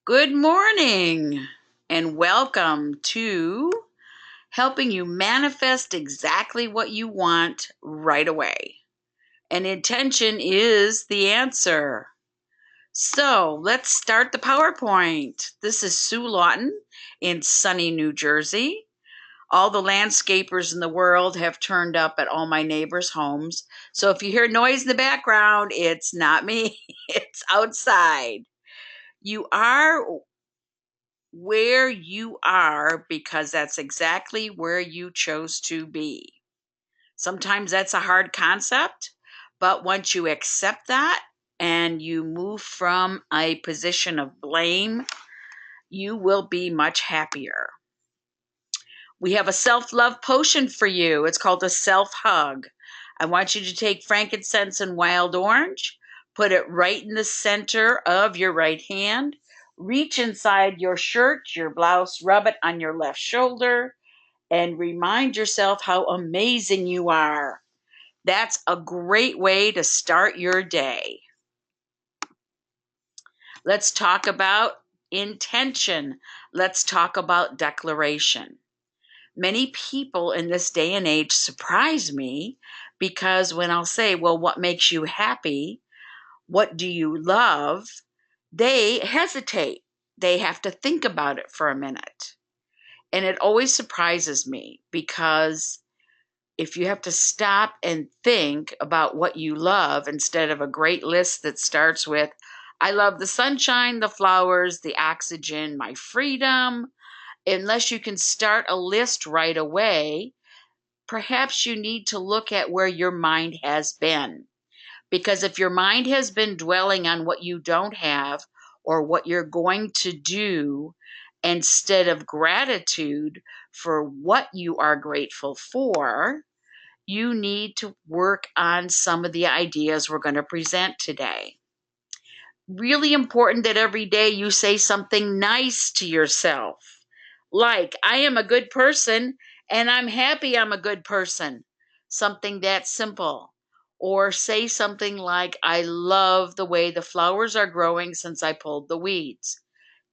Good morning and welcome to helping you manifest exactly what you want right away. And intention is the answer. So let's start the PowerPoint. This is Sue Lawton in sunny New Jersey. All the landscapers in the world have turned up at all my neighbors' homes. So if you hear noise in the background, it's not me, it's outside. You are where you are because that's exactly where you chose to be. Sometimes that's a hard concept, but once you accept that and you move from a position of blame, you will be much happier. We have a self-love potion for you. It's called a self-hug. I want you to take frankincense and wild orange, put it right in the center of your right hand, reach inside your shirt, your blouse, rub it on your left shoulder, and remind yourself how amazing you are. That's a great way to start your day. Let's talk about intention. Let's talk about declaration. Many people in this day and age surprise me because when I'll say, well, what makes you happy? What do you love? They hesitate. They have to think about it for a minute. And it always surprises me because if you have to stop and think about what you love instead of a great list that starts with, I love the sunshine, the flowers, the oxygen, my freedom, unless you can start a list right away, perhaps you need to look at where your mind has been. Because if your mind has been dwelling on what you don't have or what you're going to do instead of gratitude for what you are grateful for, you need to work on some of the ideas we're going to present today. Really important that every day you say something nice to yourself. Like, I am a good person and I'm happy I'm a good person. Something that simple. Or say something like, I love the way the flowers are growing since I pulled the weeds.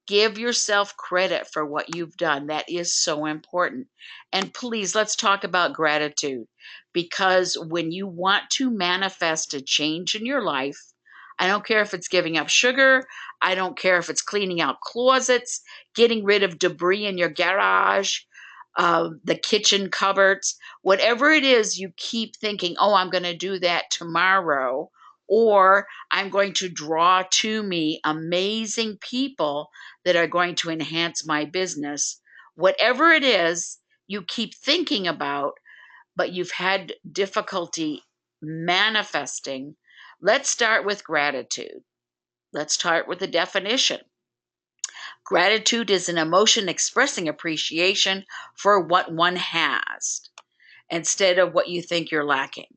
Give yourself credit for what you've done. That is so important. And please, let's talk about gratitude. Because when you want to manifest a change in your life, I don't care if it's giving up sugar. I don't care if it's cleaning out closets, getting rid of debris in your garage, the kitchen cupboards, whatever it is, you keep thinking, oh, I'm going to do that tomorrow, or I'm going to draw to me amazing people that are going to enhance my business. Whatever it is you keep thinking about, but you've had difficulty manifesting, let's start with gratitude. Let's start with the definition. Gratitude is an emotion expressing appreciation for what one has instead of what you think you're lacking.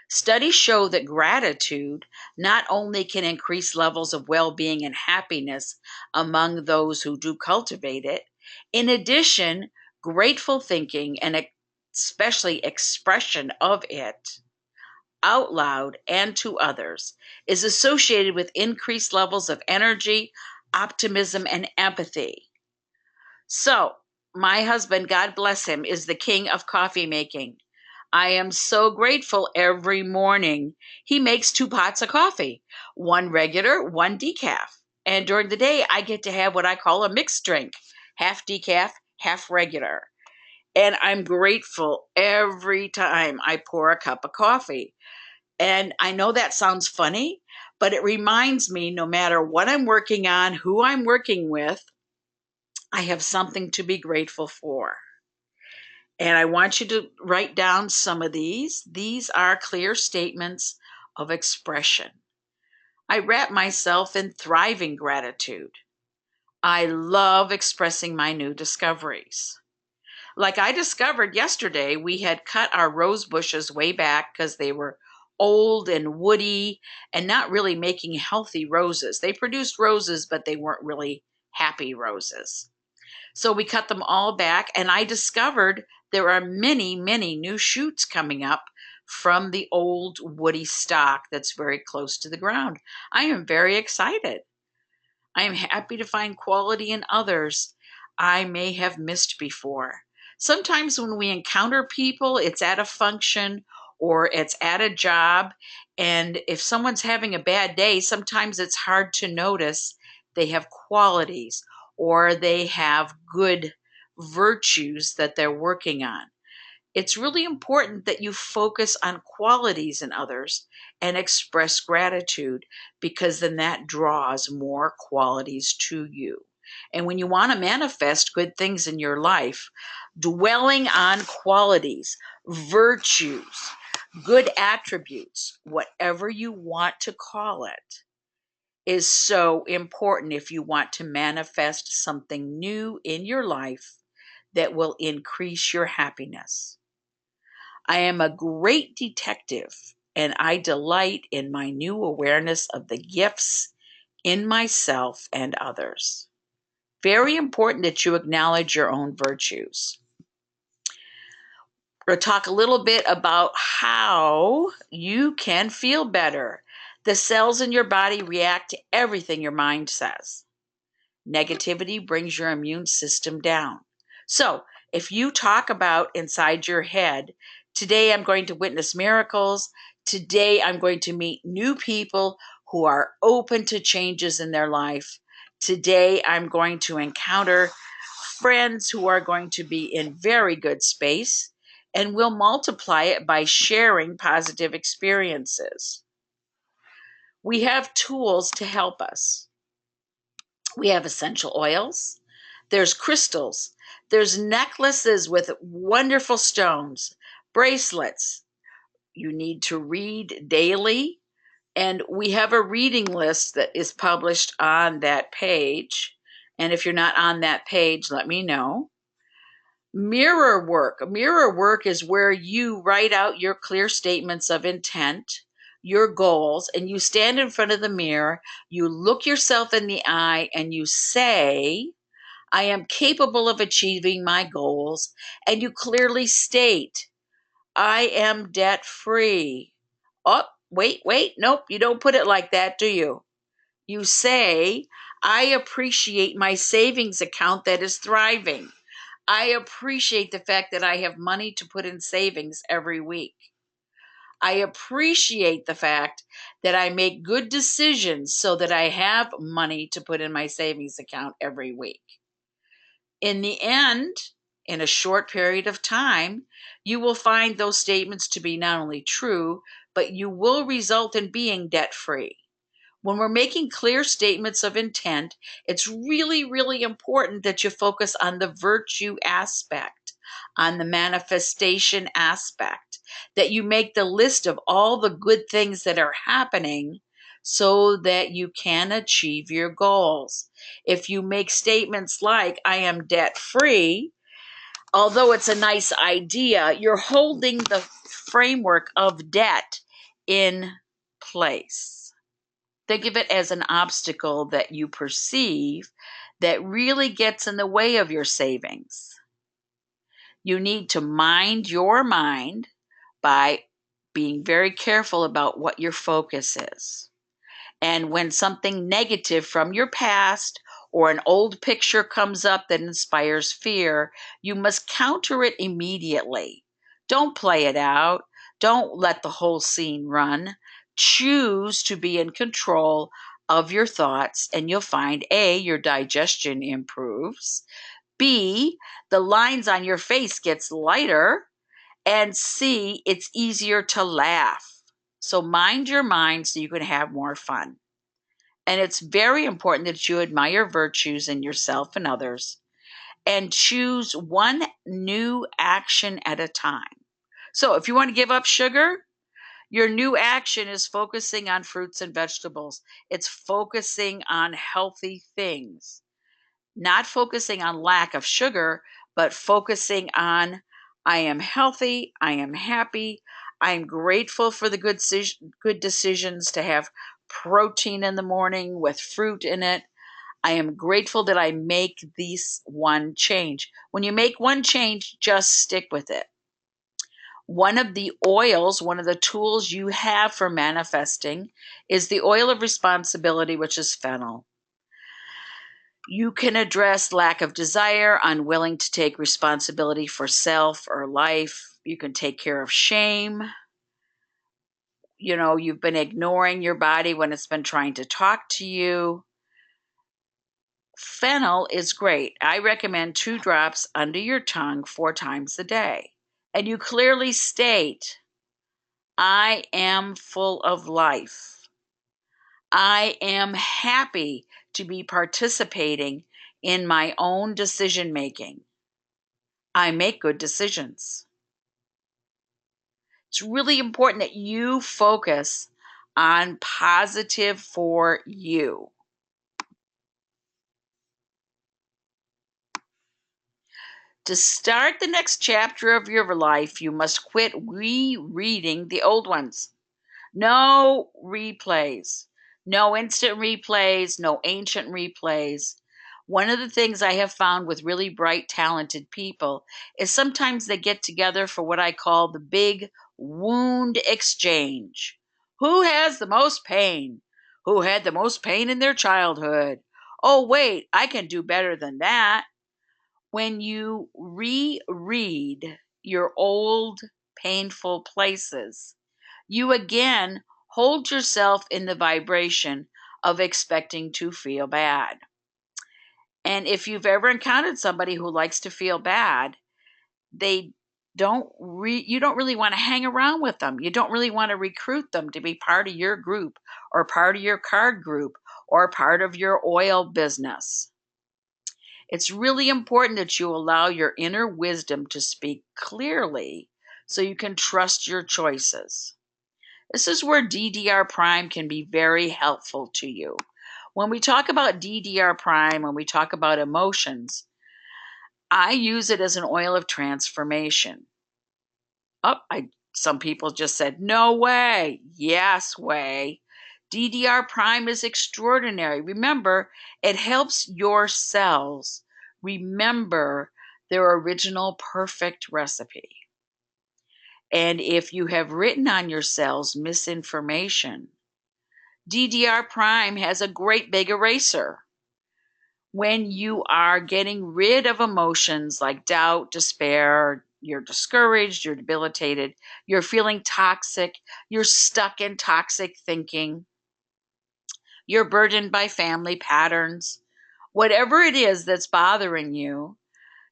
Studies show that gratitude not only can increase levels of well-being and happiness among those who do cultivate it, in addition, grateful thinking and especially expression of it out loud and to others is associated with increased levels of energy, optimism, and empathy. So, my husband, God bless him, is the king of coffee making. I am so grateful every morning. He makes 2 pots of coffee, one regular, one decaf. And during the day, I get to have what I call a mixed drink, half decaf, half regular. And I'm grateful every time I pour a cup of coffee. And I know that sounds funny, but it reminds me no matter what I'm working on, who I'm working with, I have something to be grateful for. And I want you to write down some of these. These are clear statements of expression. I wrap myself in thriving gratitude. I love expressing my new discoveries. Like I discovered yesterday, we had cut our rose bushes way back because they were old and woody and not really making healthy roses. They produced roses, but they weren't really happy roses. So we cut them all back, and I discovered there are many, many new shoots coming up from the old woody stock that's very close to the ground. I am very excited. I am happy to find quality in others I may have missed before. Sometimes when we encounter people, it's at a function or it's at a job. And if someone's having a bad day, sometimes it's hard to notice they have qualities or they have good virtues that they're working on. It's really important that you focus on qualities in others and express gratitude, because then that draws more qualities to you. And when you want to manifest good things in your life, dwelling on qualities, virtues, good attributes, whatever you want to call it, is so important if you want to manifest something new in your life that will increase your happiness. I am a great detective, and I delight in my new awareness of the gifts in myself and others. Very important that you acknowledge your own virtues. We'll talk a little bit about how you can feel better. The cells in your body react to everything your mind says. Negativity brings your immune system down. So, if you talk about inside your head, today I'm going to witness miracles, today I'm going to meet new people who are open to changes in their life, today I'm going to encounter friends who are going to be in very good space, and we'll multiply it by sharing positive experiences. We have tools to help us. We have essential oils. There's crystals. There's necklaces with wonderful stones, bracelets. You need to read daily. And we have a reading list that is published on that page. And if you're not on that page, let me know. Mirror work. Mirror work is where you write out your clear statements of intent, your goals, and you stand in front of the mirror, you look yourself in the eye, and you say, I am capable of achieving my goals, and you clearly state, I am debt free. Oh, wait, nope, you don't put it like that, do you? You say, I appreciate my savings account that is thriving. I appreciate the fact that I have money to put in savings every week. I appreciate the fact that I make good decisions so that I have money to put in my savings account every week. In the end, in a short period of time, you will find those statements to be not only true, but you will result in being debt free. When we're making clear statements of intent, it's really, really important that you focus on the virtue aspect, on the manifestation aspect, that you make the list of all the good things that are happening so that you can achieve your goals. If you make statements like, I am debt free, although it's a nice idea, you're holding the framework of debt in place. Think of it as an obstacle that you perceive that really gets in the way of your savings. You need to mind your mind by being very careful about what your focus is. And when something negative from your past or an old picture comes up that inspires fear, you must counter it immediately. Don't play it out. Don't let the whole scene run. Choose to be in control of your thoughts, and you'll find A, your digestion improves, B, the lines on your face gets lighter, and C, it's easier to laugh. So mind your mind so you can have more fun. And it's very important that you admire virtues in yourself and others and choose one new action at a time. So if you want to give up sugar, your new action is focusing on fruits and vegetables. It's focusing on healthy things, not focusing on lack of sugar, but focusing on, I am healthy, I am happy, I'm grateful for the good decisions to have protein in the morning with fruit in it. I am grateful that I make this one change. When you make one change, just stick with it. One of the oils, one of the tools you have for manifesting is the oil of responsibility, which is fennel. You can address lack of desire, unwilling to take responsibility for self or life. You can take care of shame. You've been ignoring your body when it's been trying to talk to you. Fennel is great. I recommend 2 drops under your tongue 4 times a day. And you clearly state, I am full of life. I am happy to be participating in my own decision making. I make good decisions. It's really important that you focus on positive for you. To start the next chapter of your life, you must quit rereading the old ones. No replays, no instant replays, no ancient replays. One of the things I have found with really bright, talented people is sometimes they get together for what I call the big wound exchange. Who has the most pain? Who had the most pain in their childhood? Oh, wait, I can do better than that. When you reread your old painful places, you again hold yourself in the vibration of expecting to feel bad. And if you've ever encountered somebody who likes to feel bad, they you don't really want to hang around with them. You don't really want to recruit them to be part of your group or part of your card group or part of your oil business. It's really important that you allow your inner wisdom to speak clearly so you can trust your choices. This is where DDR Prime can be very helpful to you. When we talk about DDR Prime, when we talk about emotions, I use it as an oil of transformation. Some people just said, no way. Yes way. DDR Prime is extraordinary. Remember, it helps your cells remember their original perfect recipe. And if you have written on your cells misinformation, DDR Prime has a great big eraser. When you are getting rid of emotions like doubt, despair, you're discouraged, you're debilitated, you're feeling toxic, you're stuck in toxic thinking, you're burdened by family patterns, whatever it is that's bothering you,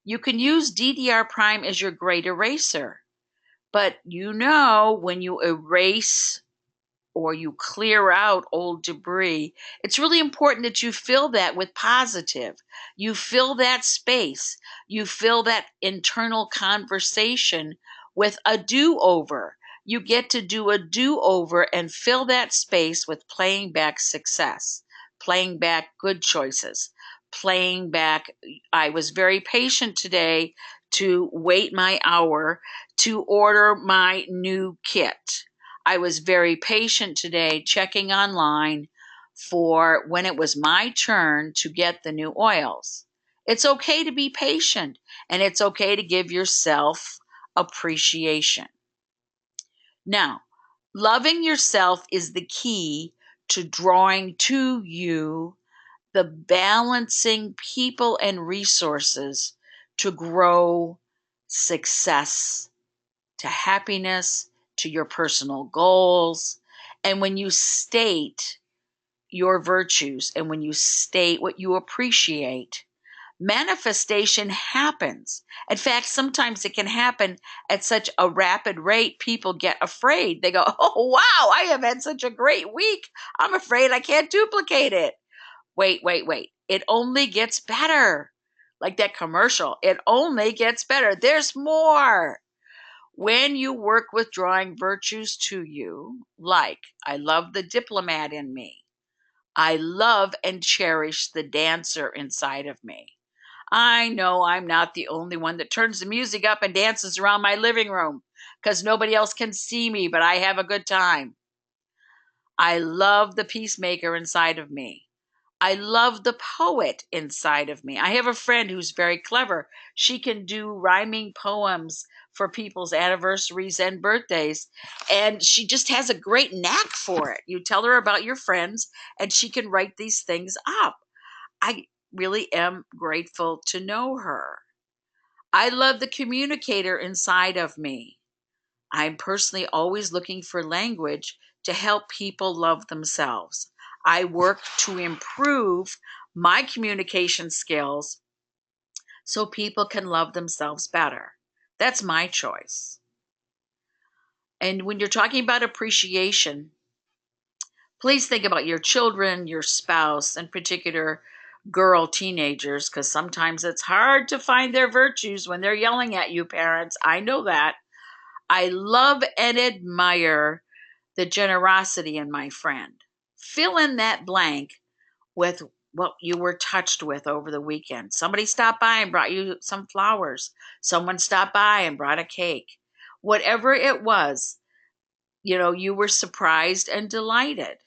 you can use DDR Prime as your great eraser. But when you erase or you clear out old debris, it's really important that you fill that with positive. You fill that space. You fill that internal conversation with a do-over. You get to do a do-over and fill that space with playing back success, playing back good choices, playing back, I was very patient today to wait my hour to order my new kit. I was very patient today checking online for when it was my turn to get the new oils. It's okay to be patient and it's okay to give yourself appreciation. Now, loving yourself is the key to drawing to you the balancing people and resources to grow success, to happiness, to your personal goals. And when you state your virtues and when you state what you appreciate, manifestation happens. In fact, sometimes it can happen at such a rapid rate, people get afraid. They go, oh, wow, I have had such a great week. I'm afraid I can't duplicate it. Wait. It only gets better. Like that commercial, it only gets better. There's more. When you work with drawing virtues to you, like I love the diplomat in me, I love and cherish the dancer inside of me. I know I'm not the only one that turns the music up and dances around my living room because nobody else can see me, but I have a good time. I love the peacemaker inside of me. I love the poet inside of me. I have a friend who's very clever. She can do rhyming poems for people's anniversaries and birthdays, and she just has a great knack for it. You tell her about your friends, and she can write these things up. I really am grateful to know her. I love the communicator inside of me. I'm personally always looking for language to help people love themselves. I work to improve my communication skills so people can love themselves better. That's my choice. And when you're talking about appreciation, please think about your children, your spouse, in particular girl teenagers, because sometimes it's hard to find their virtues when they're yelling at you, parents. I know that. I love and admire the generosity in my friend. Fill in that blank with what you were touched with over the weekend. Somebody stopped by and brought you some flowers. Someone stopped by and brought a cake. Whatever it was, you were surprised and delighted.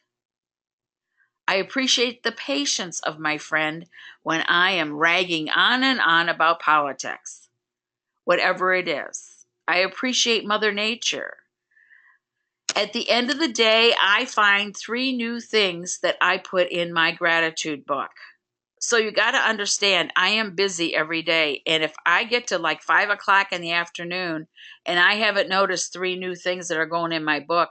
I appreciate the patience of my friend when I am ragging on and on about politics, whatever it is. I appreciate Mother Nature. At the end of the day, I find 3 new things that I put in my gratitude book. So you got to understand, I am busy every day. And if I get to like 5 o'clock in the afternoon and I haven't noticed 3 new things that are going in my book,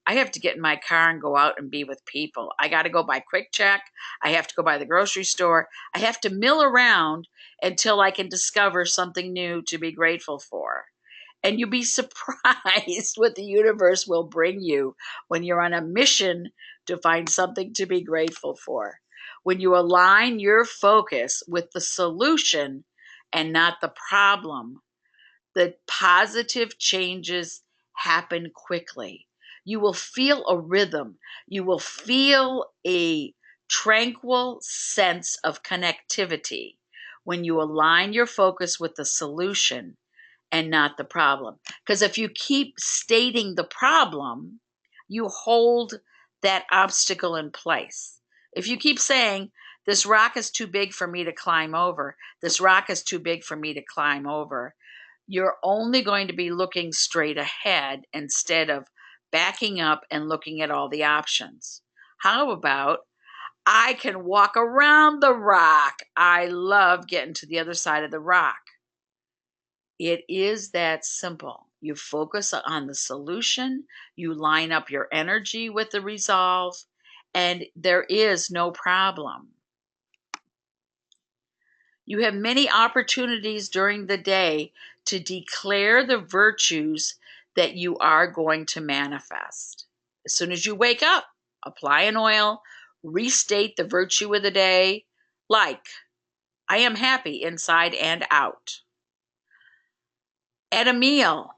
I have to get in my car and go out and be with people. I got to go by Quick Check. I have to go by the grocery store. I have to mill around until I can discover something new to be grateful for. And you'll be surprised what the universe will bring you when you're on a mission to find something to be grateful for. When you align your focus with the solution and not the problem, the positive changes happen quickly. You will feel a rhythm. You will feel a tranquil sense of connectivity when you align your focus with the solution and not the problem. Because if you keep stating the problem, you hold that obstacle in place. If you keep saying, this rock is too big for me to climb over, this rock is too big for me to climb over, you're only going to be looking straight ahead instead of backing up and looking at all the options. How about, I can walk around the rock. I love getting to the other side of the rock. It is that simple. You focus on the solution, you line up your energy with the resolve, and there is no problem. You have many opportunities during the day to declare the virtues that you are going to manifest. As soon as you wake up, apply an oil, restate the virtue of the day, like, I am happy inside and out. At a meal,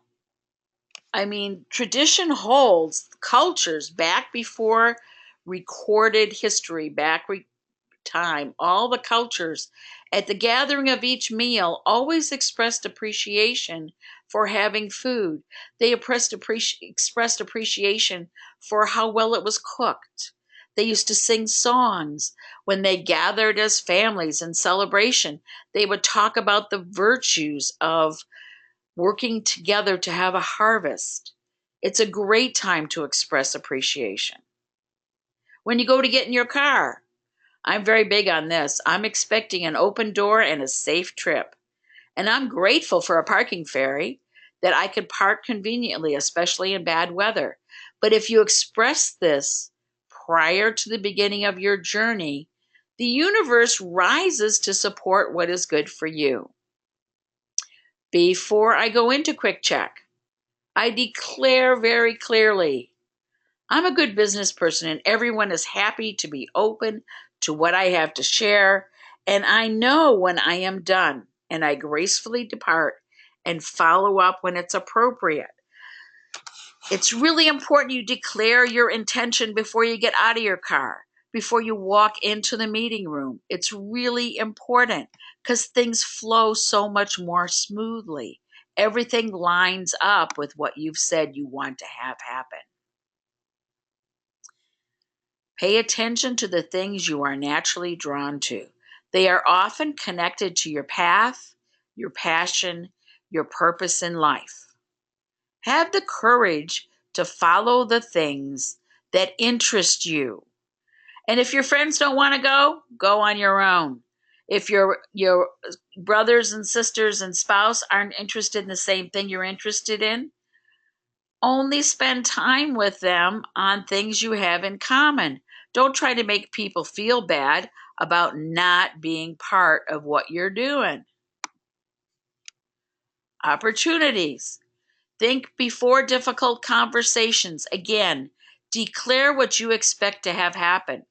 tradition holds cultures back before recorded history, time, all the cultures at the gathering of each meal always expressed appreciation for having food. They expressed appreciation for how well it was cooked. They used to sing songs when they gathered as families in celebration. They would talk about the virtues of working together to have a harvest. It's a great time to express appreciation. When you go to get in your car, I'm very big on this. I'm expecting an open door and a safe trip. And I'm grateful for a parking ferry that I could park conveniently, especially in bad weather. But if you express this prior to the beginning of your journey, the universe rises to support what is good for you. Before I go into Quick Check, I declare very clearly, I'm a good business person and everyone is happy to be open to what I have to share. And I know when I am done and I gracefully depart and follow up when it's appropriate. It's really important you declare your intention before you get out of your car, before you walk into the meeting room. It's really important because things flow so much more smoothly. Everything lines up with what you've said you want to have happen. Pay attention to the things you are naturally drawn to. They are often connected to your path, your passion, your purpose in life. Have the courage to follow the things that interest you. And if your friends don't want to go, go on your own. If your brothers and sisters and spouse aren't interested in the same thing you're interested in, only spend time with them on things you have in common. Don't try to make people feel bad about not being part of what you're doing. Opportunities. Think before difficult conversations. Again, declare what you expect to have happen.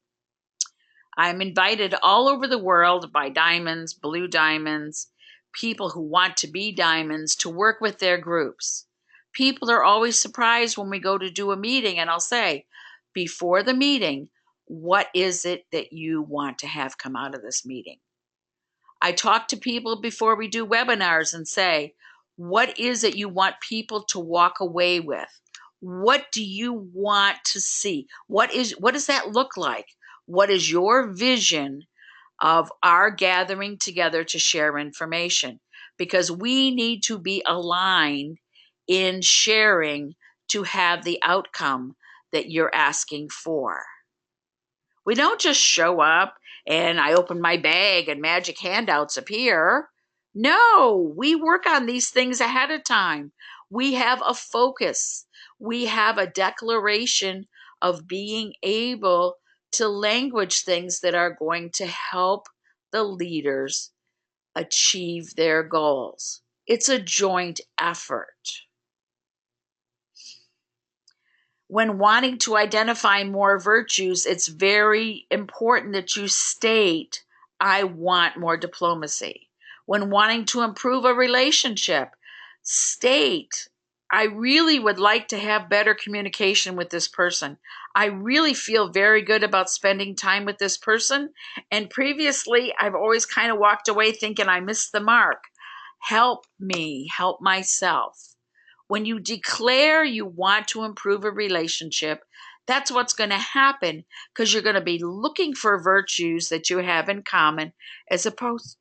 I'm invited all over the world by diamonds, blue diamonds, people who want to be diamonds to work with their groups. People are always surprised when we go to do a meeting, and I'll say, before the meeting, what is it that you want to have come out of this meeting? I talk to people before we do webinars and say, what is it you want people to walk away with? What do you want to see? What does that look like? What is your vision of our gathering together to share information? Because we need to be aligned in sharing to have the outcome that you're asking for. We don't just show up and I open my bag and magic handouts appear. No, we work on these things ahead of time. We have a focus. We have a declaration of being able to language things that are going to help the leaders achieve their goals. It's a joint effort. When wanting to identify more virtues, it's very important that you state, I want more diplomacy. When wanting to improve a relationship, state, I really would like to have better communication with this person. I really feel very good about spending time with this person. And previously, I've always kind of walked away thinking I missed the mark. Help me, help myself. When you declare you want to improve a relationship, that's what's going to happen, because you're going to be looking for virtues that you have in common as opposed,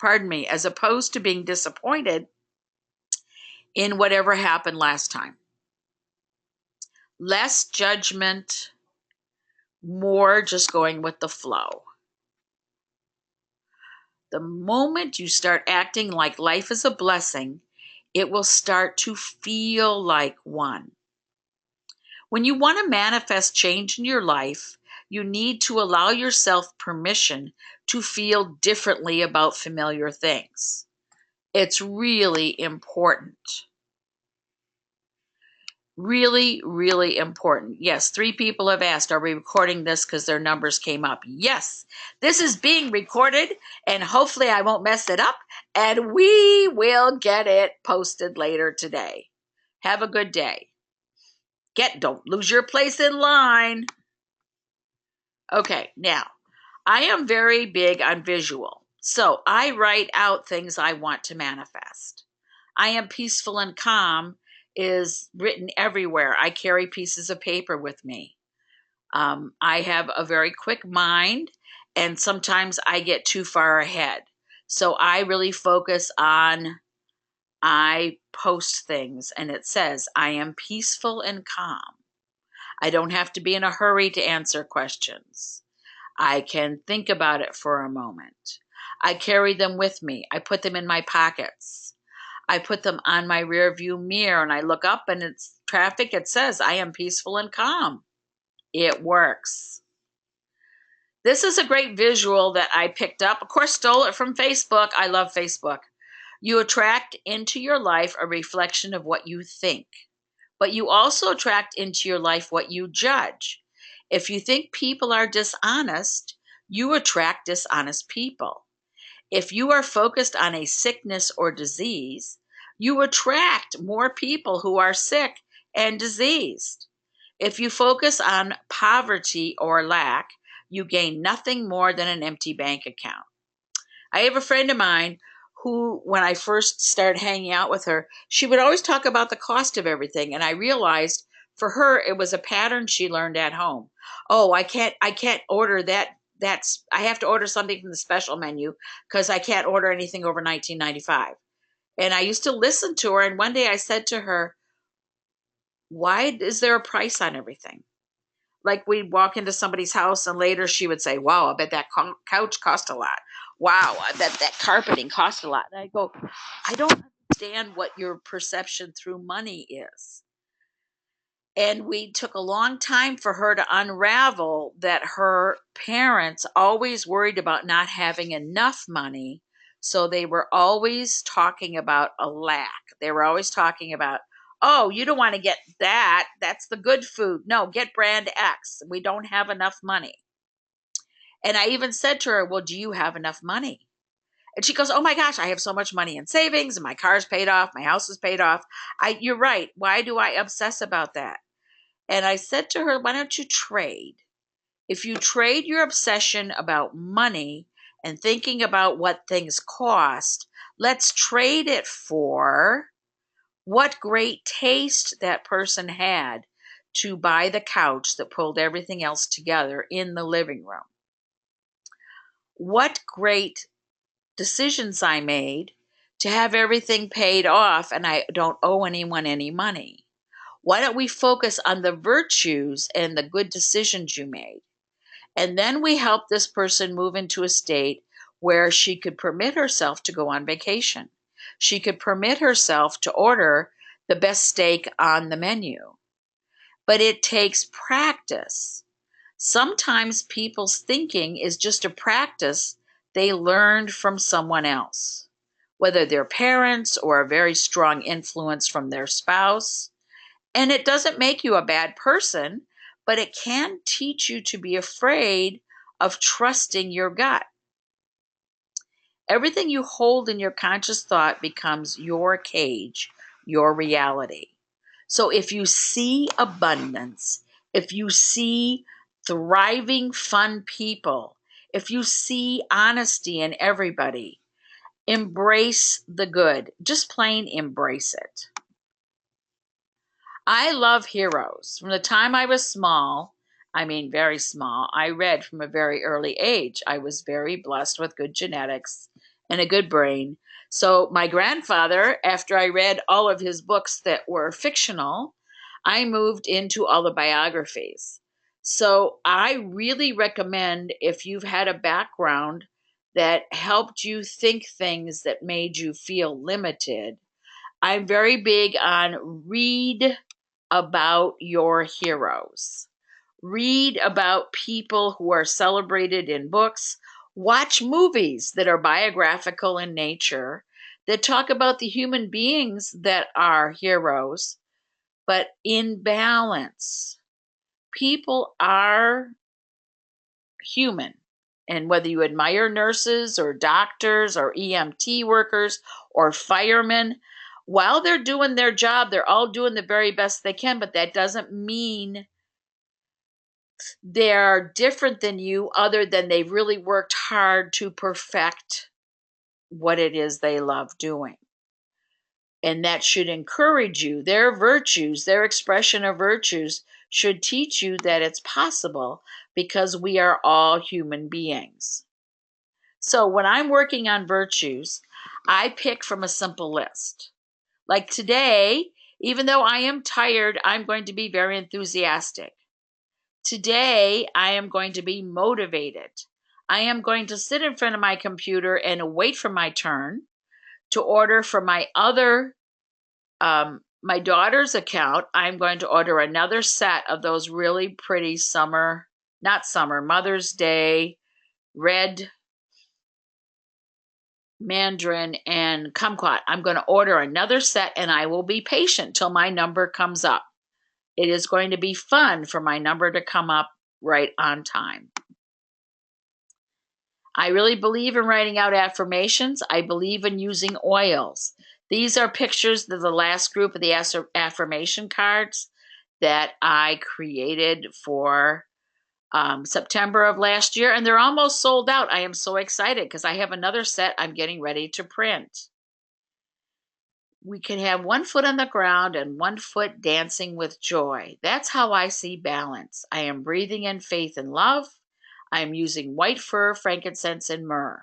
as opposed to being disappointed in whatever happened last time. Less judgment, more just going with the flow. The moment you start acting like life is a blessing, it will start to feel like one. When you want to manifest change in your life, you need to allow yourself permission to feel differently about familiar things. It's really important. Really, really important. Yes, 3 people have asked, are we recording this because their numbers came up? Yes, this is being recorded, and hopefully I won't mess it up, and we will get it posted later today. Have a good day. Don't lose your place in line. Okay, now, I am very big on visual. So I write out things I want to manifest. I am peaceful and calm is written everywhere. I carry pieces of paper with me. I have a very quick mind, and sometimes I get too far ahead. So I really focus on, I post things, and it says, I am peaceful and calm. I don't have to be in a hurry to answer questions. I can think about it for a moment. I carry them with me. I put them in my pockets. I put them on my rear view mirror, and I look up and it's traffic. It says, I am peaceful and calm. It works. This is a great visual that I picked up. Of course, stole it from Facebook. I love Facebook. You attract into your life a reflection of what you think, but you also attract into your life what you judge. If you think people are dishonest, you attract dishonest people. If you are focused on a sickness or disease, you attract more people who are sick and diseased. If you focus on poverty or lack, you gain nothing more than an empty bank account. I have a friend of mine who, when I first started hanging out with her, she would always talk about the cost of everything. And I realized for her, it was a pattern she learned at home. Oh, I can't order that. I have to order something from the special menu because I can't order anything over $19.95. And I used to listen to her. And one day I said to her, why is there a price on everything? Like we'd walk into somebody's house and later she would say, wow, I bet that couch cost a lot. wow, I bet that carpeting cost a lot. And I go, I don't understand what your perception through money is. And we took a long time for her to unravel that her parents always worried about not having enough money. So they were always talking about a lack. They were always talking about, oh, you don't want to get that. That's the good food. No, get brand X. We don't have enough money. And I even said to her, well, do you have enough money? And she goes, oh my gosh, I have so much money in savings and my car's paid off. My house is paid off. You're right. Why do I obsess about that? And I said to her, why don't you trade? If you trade your obsession about money and thinking about what things cost, let's trade it for what great taste that person had to buy the couch that pulled everything else together in the living room. What great decisions I made to have everything paid off and I don't owe anyone any money. Why don't we focus on the virtues and the good decisions you made? And then we help this person move into a state where she could permit herself to go on vacation. She could permit herself to order the best steak on the menu. But it takes practice. Sometimes people's thinking is just a practice they learned from someone else, whether their parents or a very strong influence from their spouse. And it doesn't make you a bad person, but it can teach you to be afraid of trusting your gut. Everything you hold in your conscious thought becomes your cage, your reality. So if you see abundance, if you see thriving, fun people, if you see honesty in everybody, embrace the good. Just plain embrace it. I love heroes. From the time I was small, I mean very small, I read from a very early age. I was very blessed with good genetics and a good brain. So my grandfather, after I read all of his books that were fictional, I moved into all the biographies. So I really recommend, if you've had a background that helped you think things that made you feel limited, I'm very big on read about your heroes. Read about people who are celebrated in books. Watch movies that are biographical in nature, that talk about the human beings that are heroes, but in balance. People are human. And whether you admire nurses or doctors or EMT workers or firemen, while they're doing their job, they're all doing the very best they can, but that doesn't mean they're different than you, other than they've really worked hard to perfect what it is they love doing. And that should encourage you. Their virtues, their expression of virtues, should teach you that it's possible, because we are all human beings. So when I'm working on virtues, I pick from a simple list. Like today, even though I am tired, I'm going to be very enthusiastic. Today, I am going to be motivated. I am going to sit in front of my computer and wait for my turn to order from my daughter's account. I'm going to order another set of those really pretty Mother's Day, red mandarin and kumquat. I'm going to order another set, and I will be patient till my number comes up. It is going to be fun for my number to come up right on time. I really believe in writing out affirmations. I believe in using oils. These are pictures of the last group of the affirmation cards that I created for September of last year, and they're almost sold out. I am so excited because I have another set I'm getting ready to print. We can have one foot on the ground and one foot dancing with joy. That's how I see balance. I am breathing in faith and love. I am using white fur, frankincense, and myrrh.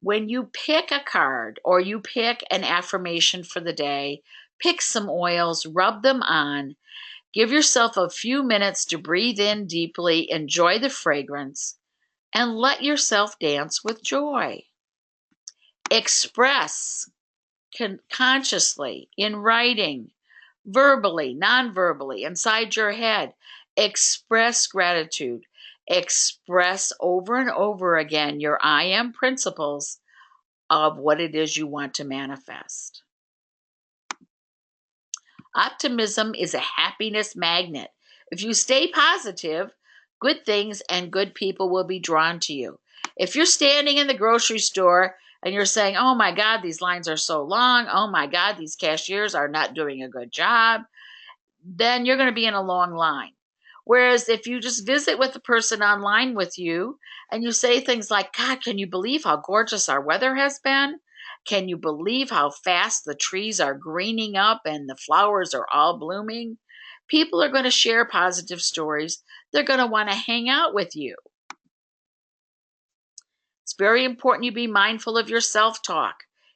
When you pick a card or you pick an affirmation for the day, pick some oils, rub them on. Give yourself a few minutes to breathe in deeply, enjoy the fragrance. and let yourself dance with joy. Express consciously in writing, verbally, non-verbally, inside your head. Express gratitude. Express over and over again your I am principles of what it is you want to manifest. Optimism is a happiness magnet. If you stay positive, good things and good people will be drawn to you. If you're standing in the grocery store and you're saying, oh my God, these lines are so long. Oh my God, these cashiers are not doing a good job, then you're going to be in a long line. Whereas if you just visit with the person online with you and you say things like, God, can you believe how gorgeous our weather has been? Can you believe how fast the trees are greening up and the flowers are all blooming? People are going to share positive stories. They're going to want to hang out with you. It's very important you be mindful of your self-talk.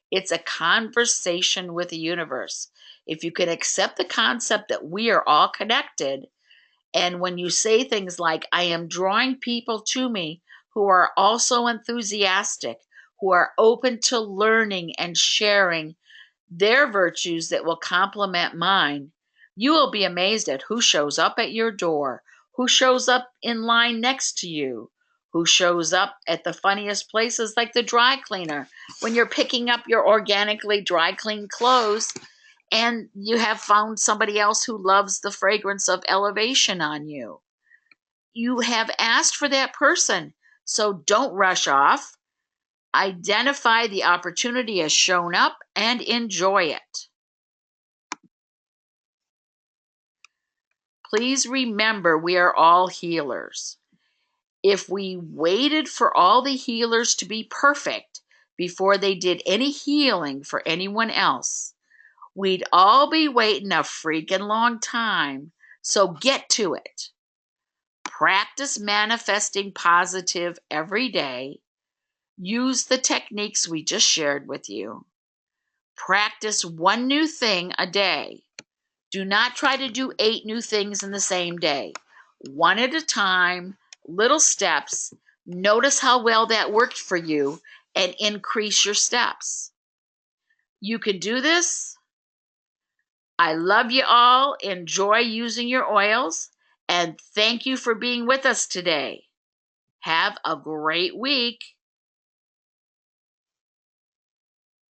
It's a conversation with the universe. If you can accept the concept that we are all connected, and when you say things like, I am drawing people to me who are also enthusiastic, who are open to learning and sharing their virtues that will complement mine, you will be amazed at who shows up at your door, who shows up in line next to you, who shows up at the funniest places like the dry cleaner when you're picking up your organically dry cleaned clothes and you have found somebody else who loves the fragrance of elevation on you. You have asked for that person, so don't rush off. Identify the opportunity as shown up and enjoy it. Please remember, we are all healers. If we waited for all the healers to be perfect before they did any healing for anyone else, we'd all be waiting a freaking long time. So get to it. Practice manifesting positive every day. Use the techniques we just shared with you. Practice one new thing a day. Do not try to do 8 new things in the same day. One at a time, little steps. Notice how well that worked for you and increase your steps. You can do this. I love you all. Enjoy using your oils. And thank you for being with us today. Have a great week.